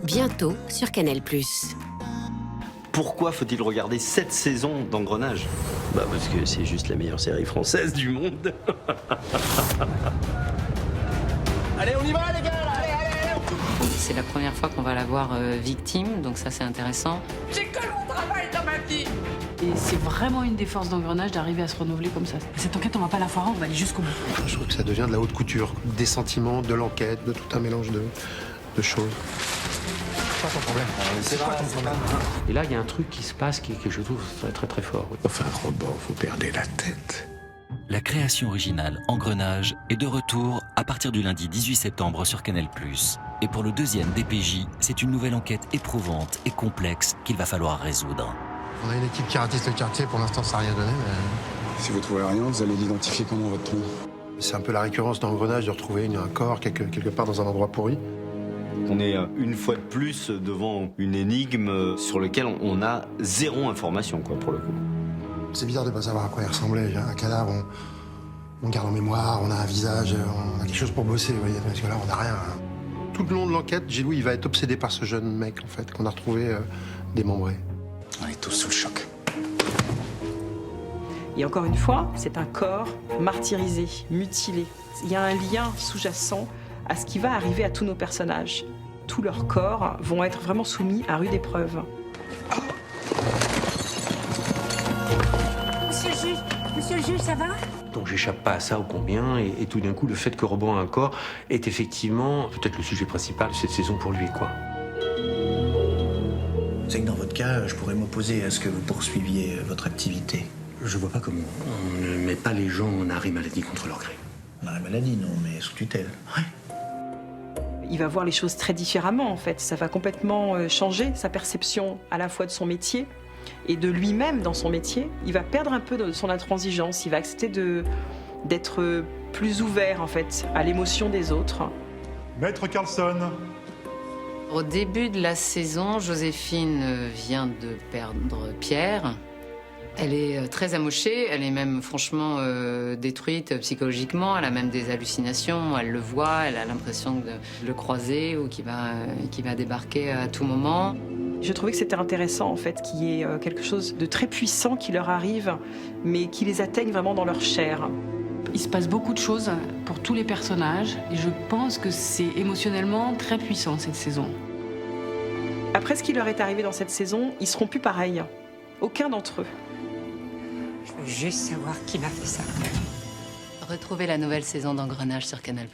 bientôt sur Canal+. Pourquoi faut-il regarder 7 saisons d'Engrenage? Parce que c'est juste la meilleure série française du monde. Allez, on y va les gars, allez. C'est la première fois qu'on va la voir victime, donc ça c'est intéressant. J'ai que mon travail dans ma vie. Et c'est vraiment une des forces d'Engrenage d'arriver à se renouveler comme ça. Cette enquête, on va pas la foirer, on va aller jusqu'au bout. Je trouve que ça devient de la haute couture, des sentiments, de l'enquête, de tout un mélange de choses. C'est quoi ton problème? C'est quoi ton problème? Et là, il y a un truc qui se passe que je trouve très très fort. Enfin, Robin, vous perdez la tête. La création originale Engrenage est de retour à partir du lundi 18 septembre sur Canal+. Et pour le deuxième DPJ, c'est une nouvelle enquête éprouvante et complexe qu'il va falloir résoudre. On a une équipe qui ratisse le quartier, pour l'instant ça n'a rien donné, mais... Si vous trouvez rien, vous allez l'identifier comment votre tronc? C'est un peu la récurrence d'Engrenage de retrouver un corps quelque part dans un endroit pourri. On est une fois de plus devant une énigme sur laquelle on a zéro information, quoi, pour le coup. C'est bizarre de ne pas savoir à quoi il ressemblait. Un cadavre, on garde en mémoire, on a un visage, on a quelque chose pour bosser, vous voyez, parce que là on n'a rien. Tout le long de l'enquête, Gilou il va être obsédé par ce jeune mec en fait, qu'on a retrouvé démembré. On est tous sous le choc. Et encore une fois, c'est un corps martyrisé, mutilé. Il y a un lien sous-jacent à ce qui va arriver à tous nos personnages. Tous leurs corps vont être vraiment soumis à rude épreuve. Monsieur le juge, ça va? Donc j'échappe pas à ça, ô combien, et tout d'un coup, le fait que Robin a un corps est effectivement peut-être le sujet principal de cette saison pour lui, quoi. C'est que dans votre cas, je pourrais m'opposer à ce que vous poursuiviez votre activité. Je vois pas comment on ne met pas les gens en arrêt maladie contre leur gré. En arrêt maladie, non, mais sous tutelle. Ouais. Il va voir les choses très différemment, en fait. Ça va complètement changer sa perception à la fois de son métier et de lui-même dans son métier. Il va perdre un peu de son intransigeance. Il va accepter d'être plus ouvert, en fait, à l'émotion des autres. Maître Carlson. Au début de la saison, Joséphine vient de perdre Pierre. Elle est très amochée, elle est même franchement détruite psychologiquement, elle a même des hallucinations, elle le voit, elle a l'impression de le croiser ou qu'il va débarquer à tout moment. Je trouvais que c'était intéressant en fait qu'il y ait quelque chose de très puissant qui leur arrive, mais qui les atteigne vraiment dans leur chair. Il se passe beaucoup de choses pour tous les personnages et je pense que c'est émotionnellement très puissant cette saison. Après ce qui leur est arrivé dans cette saison, ils seront plus pareils. Aucun d'entre eux. Je veux juste savoir qui m'a fait ça. Retrouvez la nouvelle saison d'Engrenage sur Canal+.